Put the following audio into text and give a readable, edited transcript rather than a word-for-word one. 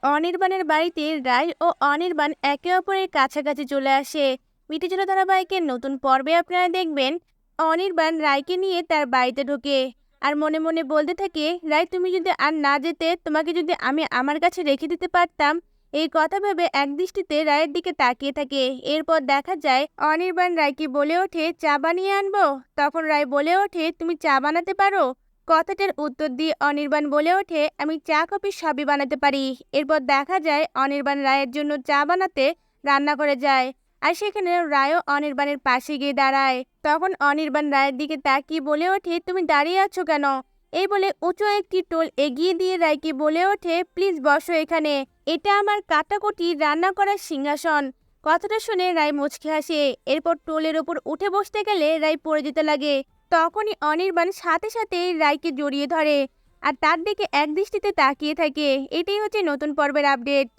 অনির্বাণের বাড়িতে রায় ও অনির্বাণ একে অপরের কাছাকাছি চলে আসে। মিঠিজোড়া ধারাবাহিকের নতুন পর্বে আপনারা দেখবেন অনির্বাণ রায়কে নিয়ে তার বাড়িতে ঢোকে আর মনে মনে বলতে থাকে, রায় তুমি যদি আর না যেতে, তোমাকে যদি আমি আমার কাছে রেখে দিতে পারতাম। এই কথা ভেবে একদৃষ্টিতে রায়ের দিকে তাকিয়ে থাকে। এরপর দেখা যায় অনির্বাণ রায়কে বলে ওঠে, চা বানিয়ে আনবো। তখন রায় বলে ওঠে, তুমি চা বানাতে পারো? কথাটার উত্তর দিয়ে অনির্বাণ বলে ওঠে, আমি চা কফি সবই বানাতে পারি। এরপর দেখা যায় অনির্বাণ রায়ের জন্য চা বানাতে রান্না করে যায়। আর সেখানে রায়ও অনির্বাণের পাশে গিয়ে দাঁড়ায়। তখন অনির্বাণ রায়ের দিকে তাকিয়ে বলে ওঠে, তুমি দাঁড়িয়ে আছো কেন? এই বলে উঁচু একটি টোল এগিয়ে দিয়ে রায়কে বলে ওঠে, প্লিজ বসো এখানে। এটা আমার কাটাকুটি রান্না করার সিংহাসন। কথাটা শুনে রায় মুচকি হাসে। এরপর টোলের ওপর উঠে বসতে গেলে রায় পড়ে যেতে লাগে। তখনই অনির্বাণ সাথে সাথে রায়কে জড়িয়ে ধরে আর তার দিকে একদৃষ্টিতে তাকিয়ে থাকে। এটাই হচ্ছে নতুন পর্বের আপডেট।